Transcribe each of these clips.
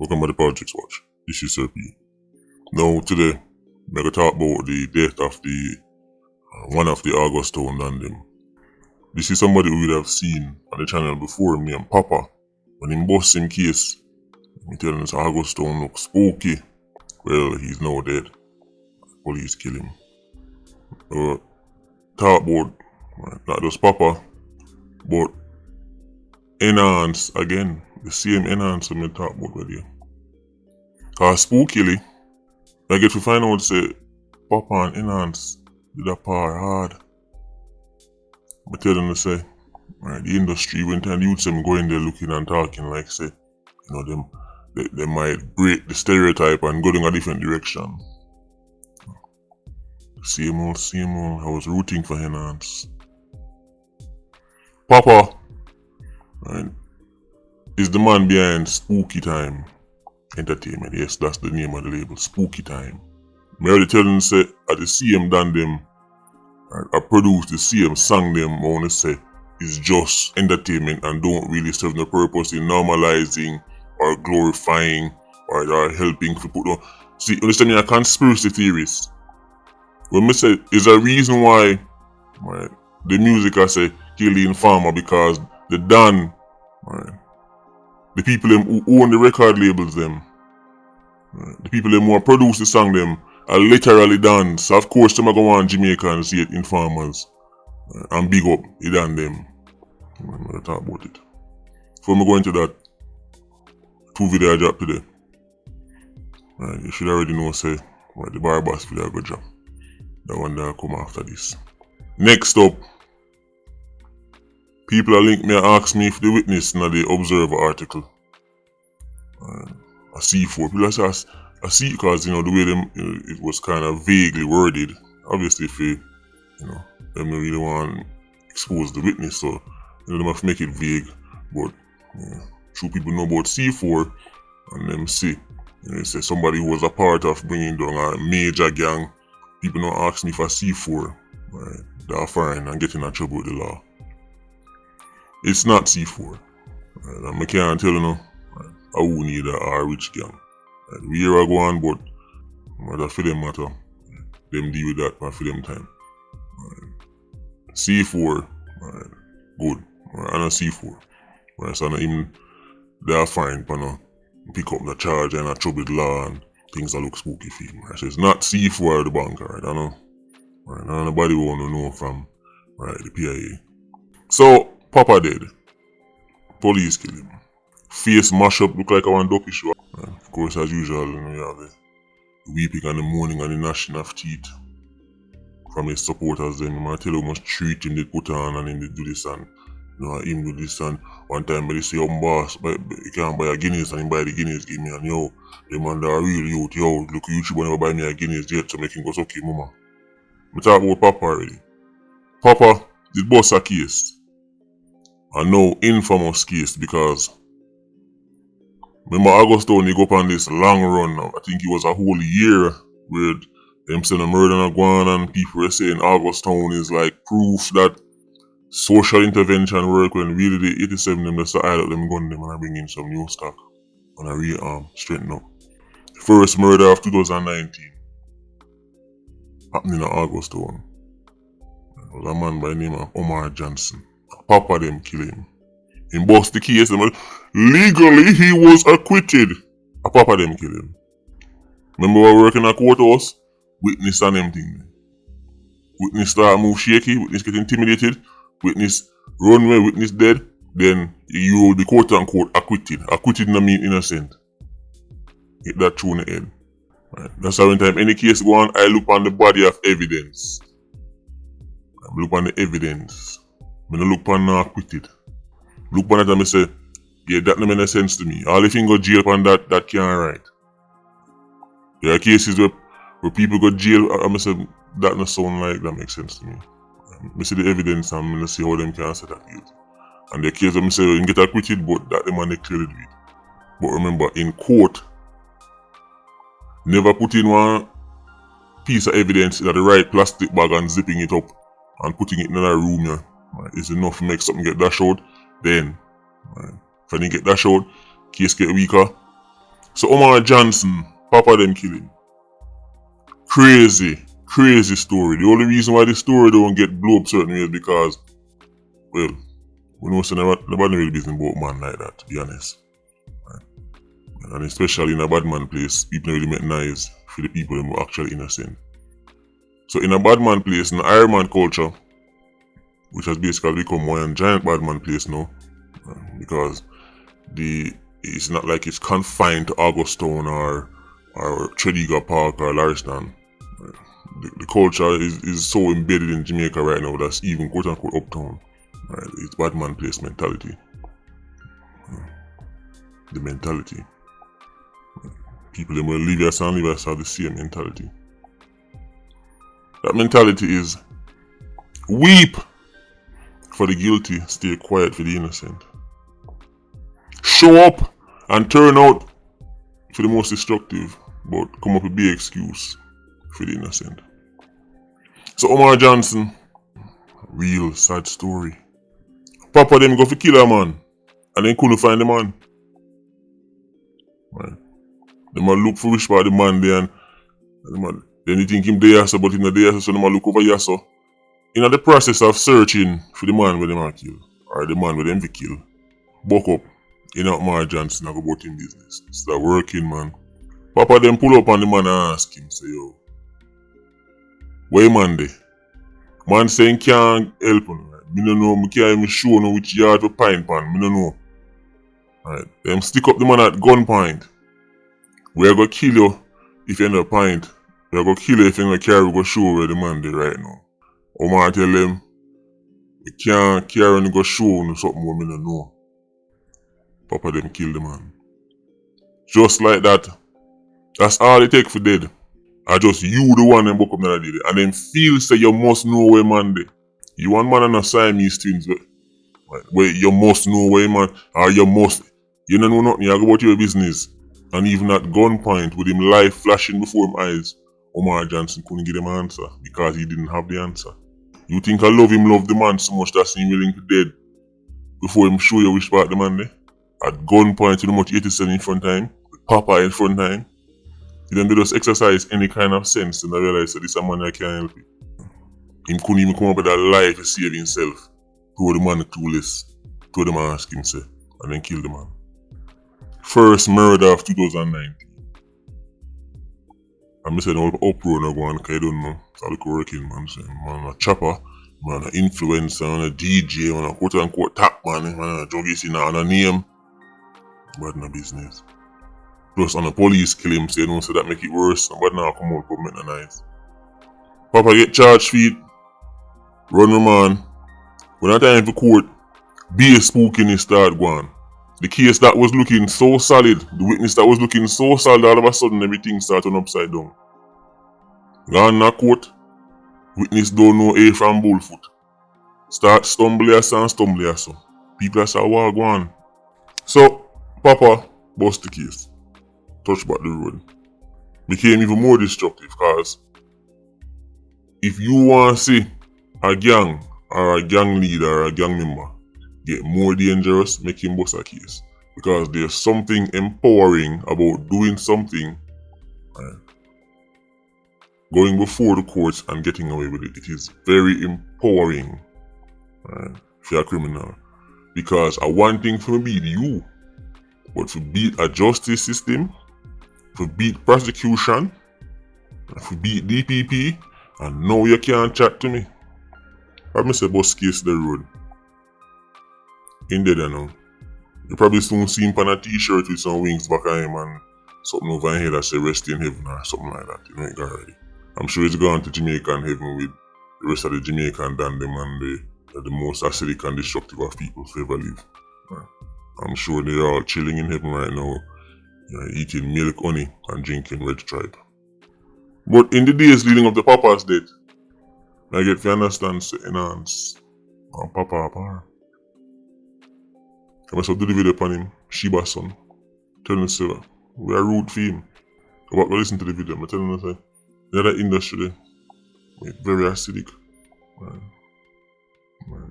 Welcome to the Politricks Watch. This is Sir P. Now today, I'm going to talk about the death of the one of the August Town and them. This is somebody we would have seen on the channel before, me and Papa. When he bust him case, he telling us August Town looks spooky. Well, he's now dead. Police kill him. Talk about not just Papa, but enhance again. The same enhance we talk about with you. Cause spookily, I get to find out say Papa and enhance did a par hard. But tell them to say, the industry went and youths them going there looking and talking like say, they might break the stereotype and go in a different direction. Same old. I was rooting for enhance. Papa, is the man behind Spooky Time Entertainment. Yes, that's the name of the label, Spooky Time. I already tell them say at the CM done them, I produced the CM sang them, I wanna say is just entertainment and don't really serve no purpose in normalizing or glorifying or helping to put on. See, understand me, a conspiracy theorist. When I say is a reason why the music I say kill the informer because the done the people them who own the record labels them, the people them who produce the song them are literally done. So of course them are go on Jamaica and see it informers and big up it and them. I'm gonna talk about it. Before I go into that, 2 videos I dropped today. You should already know say the bar boss video I go drop. That one that come after this. Next up, people are link me and ask me if the witness in the Observer article. I see 4 people I see because the way them it was kind of vaguely worded. Obviously if them don't really want to expose the witness, so them have to make it vague. But true people know about C4 and them see. They say somebody who was a part of bringing down a major gang. People don't ask me for C4. They are fine and getting in trouble with the law. It's not C4. I can't tell you I who need a rich gang. We here I go on, but that for them matter. Them deal with that for them time. C4, good. And a C4. So even they are fine for pick up the charge and a trouble with law and things that look spooky for him. So it's not C4 the bank, right? I know. Nobody want to know from the PIA. So Papa dead. Police kill him. Face mash up look like a one ducky show. Of course, as usual, you have the weeping and the mourning and the gnashing of teeth from his supporters. Then I tell you how much treat him they put on and him they do this and him do this and one time they say boss, you can't buy a Guinness and him buy the Guinness give me and the man that are real youth, look YouTube will never buy me a Guinness yet so make him go suck him mama. I talk about Papa already. Papa did bust a case. And now infamous case because remember August Town he go up on this long run now. I think it was a whole year where them saying a murder and a go on and people were saying August Town is like proof that social intervention work when really the 87 them just hide out them gun them and I bring in some new stock and I rearm straighten up. The first murder of 2019 happening in August Town. There was a man by the name of Omar Johnson. Papa them kill him. He bust the case. Legally, he was acquitted. A Papa them kill him. Remember we were working at courthouse? Witness and them thing. Witness start move shaky. Witness get intimidated. Witness run away. Witness dead. Then you the quote unquote acquitted. Acquitted no mean innocent. Get that through in the head. Right. That's how anytime any case go on, I look on the body of evidence. I look on the evidence. I don't look on no acquitted. Look on it and I say, yeah, that don't make sense to me. All if you go jail on that can't right. There are cases where people go jail and I say, that don't sound like that makes sense to me. I see the evidence and I see how them can answer that guilt. And the case I say, you get acquitted, but that the man they clearly do it. But remember, in court, never put in one piece of evidence in the right plastic bag and zipping it up and putting it in another room. Yeah. Is enough to make something get dashed out, then if I didn't get dashed out, case get weaker. So Omar Johnson, Papa them kill him. Crazy story. The only reason why this story don't get blow up certain ways because, well, we know nobody really business about man like that, to be honest. Right? And especially in a Badman place, people really make nice for the people who are actually innocent. So in a Badman place, in the Ironman culture, which has basically become one giant Badman place now, because it's not like it's confined to Augustown or Tredegar Park or Lariston. The culture is so embedded in Jamaica right now that's even quote unquote uptown. Right? It's Badman place mentality. The mentality. People that will leave us and leave us have the same mentality. That mentality is weep for the guilty, stay quiet for the innocent. Show up and turn out for the most destructive, but come up with a big excuse for the innocent. So Omar Johnson, real sad story. Papa them go for kill a man, and then couldn't find the man. Right. They might look for which part the man there, and then you think him there, so but him not there, so they might look over here. So in the process of searching for the man where they might kill, or the man where them to kill, buck up. Omar Johnson I go about him business. Start working, man. Papa them pull up on the man and ask him, say, yo, where man dey? Man saying can't help him. Right? Me no know, me can't even show no which yard to pine pan. Me no know. Right. Them stick up the man at gunpoint. We are gonna kill you if you end up pint. We are gonna kill you if you gonna carry, we go show where the man dey right now. Omar tell them, we can't carry and go show no something we me no know. Papa them kill the man. Just like that. That's all it take for dead. I just you the one them book up that did it. And then feel say you must know where man dey. You want man and a Siamese twins where you must know where man, or you don't know nothing, you go about your business. And even at gunpoint with him life flashing before him eyes, Omar Johnson couldn't give him an answer because he didn't have the answer. You think I love the man so much that he willing to dead before him show you which part the man dey? At gunpoint, you know much 87 in front of him, with Papa in front of him. He didn't just exercise any kind of sense and I realized that this is a man I can't help it. Him couldn't even come up with a lie to save himself. Told the man clueless. Told the man ask him say, and then kill the man. First murder of 2019. And I said all uproar no go on because I don't know. So I look working man. Say, man a chopper, man a influencer, man a DJ, man a quote unquote top man a druggie in a name. Bad no business. Plus on the police kill him, say no, so that make it worse. But now come out for make no nice. Papa get charged for it. Run remand. When I time for court, be a spooking and start going. The case that was looking so solid, the witness that was looking so solid, all of a sudden everything started upside down. Gone in court, witness don't know A from bullfoot. Start stumble as and stumble as so. People say, "Wow, go on." So Papa bust the case. Touch back the road. Became even more destructive because if you want to see a gang or a gang leader or a gang member get more dangerous, make him bust a case. Because there's something empowering about doing something, going before the courts and getting away with it. It is very empowering if you're a criminal. Because I want thing for beat you, but to beat a justice system, to beat prosecution, to beat DPP, and now you can't chat to me. I say bust case the road. In there now. You probably soon see him on a t-shirt with some wings back on him and something over here that say rest in heaven or something like that. You know it already. I'm sure he's gone to Jamaican heaven with the rest of the Jamaican than them and the most acidic and destructive of people to ever live. I'm sure they're all chilling in heaven right now, eating milk, honey, and drinking Red Stripe. But in the days leading up to Papa's death, I get to understand enhance on Papa apart. I must have do the video upon him, Sheba's son. Telling us we are root for him. Go back and listen to the video. I'm telling us the other industry very acidic.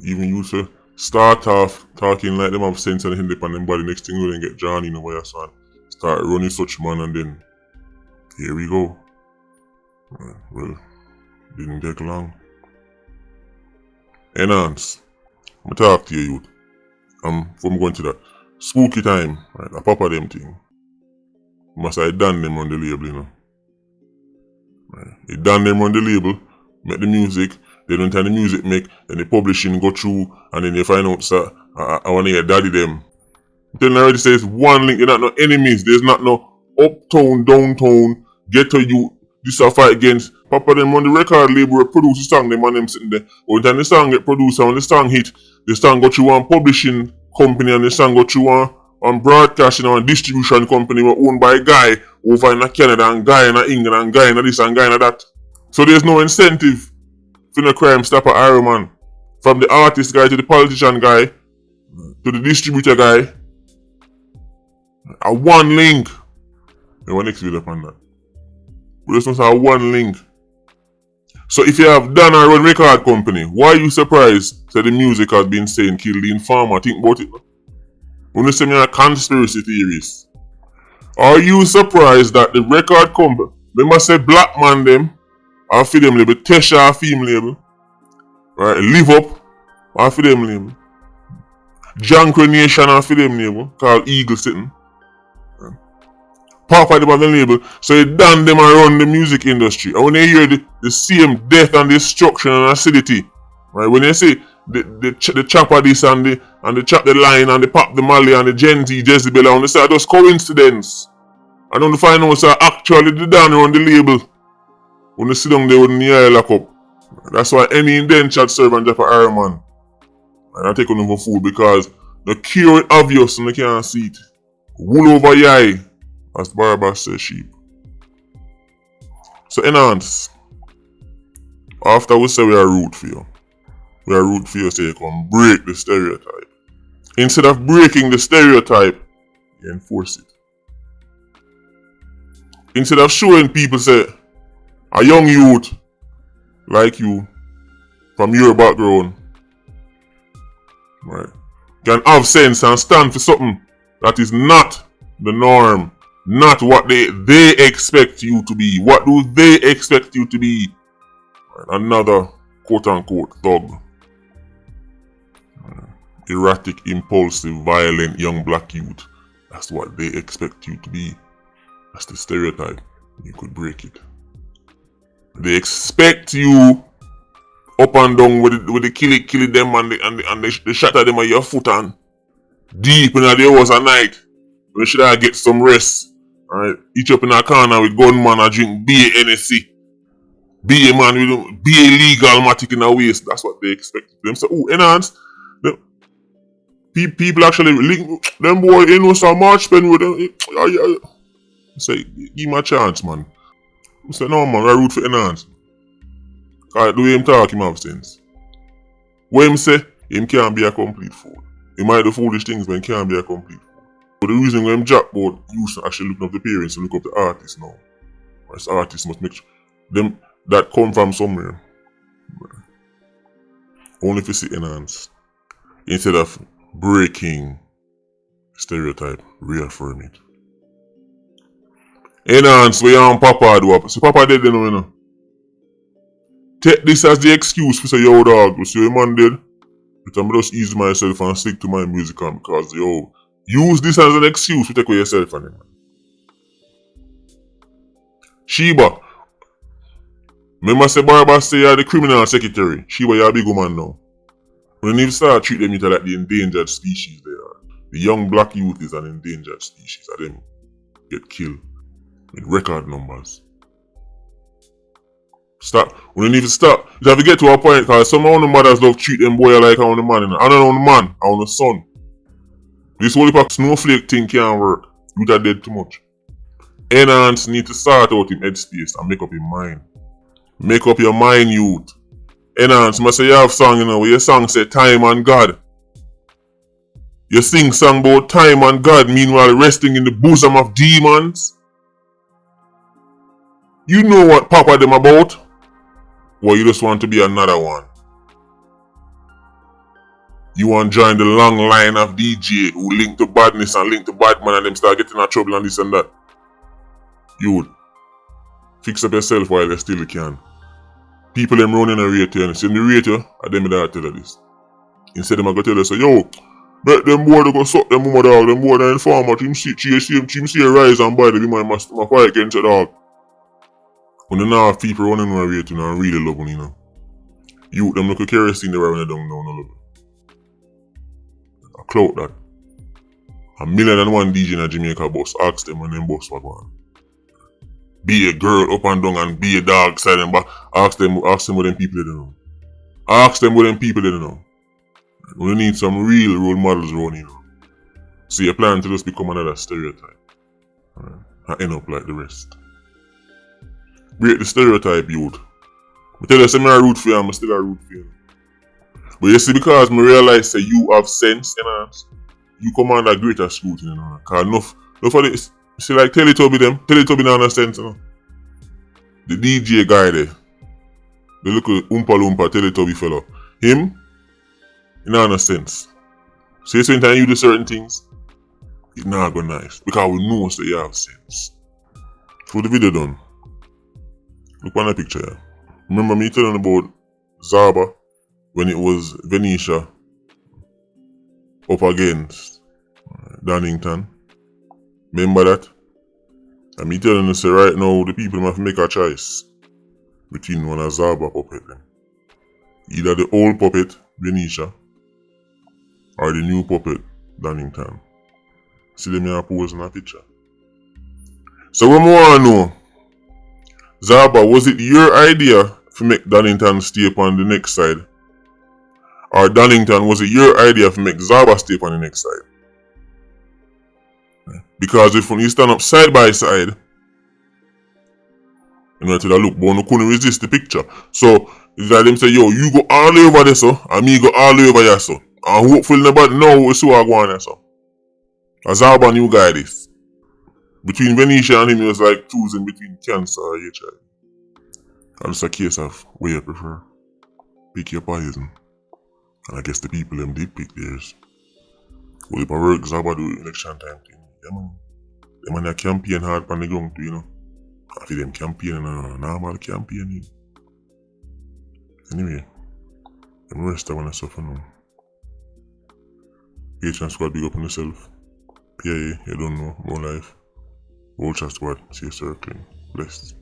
Even you to start off talking like them have sense and him upon them body, next thing you then get Johnny in the way or son. start running such man, and then here we go. Well, didn't take long. Enhance. I'm talk to you, youth. From going to that spooky time, right? A papa them thing. Must I done them on the label, you know. Right. They done them on the label, make the music, they don't turn the music make, then the publishing go through, and then you find out, sir, I want to hear daddy them. Then I already says one link, you're not no enemies, there's not no uptown, downtown, ghetto youth, this a fight against. Papa them on the record label will produce the song, them and them sitting there. When time the song get produced and when the song hit, the song go through one publishing company and the song go through one broadcasting and distribution company owned by a guy over in Canada and guy in England and guy in this and guy in that. So there's no incentive for the crime stopper Iron Man. From the artist guy to the politician guy to the distributor guy. A one link. And one next video upon that. But this must have one link. So if you have done a run record company, why are you surprised that the music has been saying kill the informer? Think about it. When you say me a conspiracy theories. Are you surprised that the record company, remember say Badman them, or for them label, Tesha or film label, right, Live Up, or for them label, Jankro Nation or for them label, called Eagle Sitting. Papa them on the label, so you done them around the music industry. And when they hear the same death and destruction and acidity, right? When they say the chopper this and the chop the line and the pop the Mali and the Gen Z Jezebel, and they say just coincidence. I don't find out so actually they done around the label. When they sit down there with the eye lock up. That's why any indentured servant just for Iron Man. And I take on them for food because the cure is obvious and they can't see it. Wool over your eye. As Barber says sheep. So enhance. After we say we are root for you. We are root for you so you can break the stereotype. Instead of breaking the stereotype, you enforce it. Instead of showing people say, a young youth like you, from your background, right, can have sense and stand for something that is not the norm. Not what they expect you to be. What do they expect you to be? Another quote-unquote thug. Erratic, impulsive, violent young black youth. That's what they expect you to be. That's the stereotype. You could break it. They expect you up and down with the killing them and the shatter them at your foot and deep in the hours of night. We should have get some rest. Alright, each up in a corner with gunman and drink beer NSC. Beer man with beer legal matic in a waist. That's what they expect. Them say, oh, enhance. People actually link them boy in some march pen with them. I say, give me a chance, man. I say, no man, I root for enhance. Cause the way him talk, him have sense. What him say, him can't be a complete fool. He might do foolish things, but he can't be a complete fool. But the reason why I'm jack about used to actually looking up the parents and look up the artists now. As artists must make sure them that come from somewhere. Only if you see enhance. Instead of breaking stereotype, reaffirm it. Enhance where you and Papa do up. So Papa dead then, you know. Take this as the excuse for say, yo dog, you see your man dead. But I'm just ease myself and stick to my music because yo, use this as an excuse to take away yourself from him. Sheba. Remember say Barber say you're the criminal secretary. Sheba, you're a big woman now. When you start treat them like the endangered species they are. The young black youth is an endangered species. And them get killed with record numbers. Stop. When you need to stop. You have to get to a point because some of the mothers love treat them boy like on the man. I don't know the man, on the son. This whole pack snowflake thing can't work. You are dead too much. Enhance need to start out in headspace and make up your mind. Make up your mind, youth. Enhance must say you have song, you know, where your song say time and God. You sing song about time and God, meanwhile resting in the bosom of demons. You know what Papa them about? Or you just want to be another one? You want to join the long line of DJ who link to badness and link to Badman and them start getting in trouble and this and that. Youth, fix up yourself while you still can. People them running a rate you and send the rate you, and them that tell you this. Instead them I go tell you, so, yo, bet them boy go suck them mama dog, them boy the informer, him see a rise and buy the man must fight against your dog. When you know people running a rate you know and really love you know. Youth them look a kerosene there when they don't know no love. I clout that. 1,000,001 DJ in a Jamaica bus, ask them when them bus what one. Be a girl up and down and be a dog side them back. Ask them what them people they don't know. Ask them what them people they don't know. We need some real role models around you know. So you plan to just become another stereotype. And end up like the rest. Break the stereotype, youth. I tell you, say I root for you, I'm still a root for you. But you see, because I realize that you have sense, you know, you command a greater scrutiny, you know. Because enough of this, see, like Teletubby don't have sense, you know. The DJ guy there, the little Oompa Loompa Teletubby fellow, him, he don't have sense. So you time you do certain things, it's not go nice. Because we know that you have sense. For the video done, look on the picture here. Remember me telling about Zaba when it was Venetia up against Donington? Remember that? And me telling you say right now the people have to make a choice between one of Zaba puppet them. Either the old puppet, Venetia, or the new puppet, Donington. See them here posing a picture. So what we want to know, Zaba, was it your idea to make Donington stay upon the next side? Or Donington, was it your idea to make Zaba stay upon the next side? Because if you stand up side by side, you know, to the look, but you couldn't resist the picture. So, it's like them say, yo, you go all the way over there, so, and me go all the way over here, so. And hopefully nobody know what so I go on there, so. As Zaba new guy this. Between Venetia and him, it was like choosing between cancer or HIV. And it's a case of what you prefer. Pick your poison. And I guess the people them did pick theirs. Well, if I work, Zaba do election time thing. Yeah, man. Them man a campaign hard on the ground too, you know. After them campaigning and normal campaigning. Anyway, them rest I wanna suffer now. Patreon squad, big up on yourself. PIA, you don't know, more life. Vulture squad, see you circling. Blessed.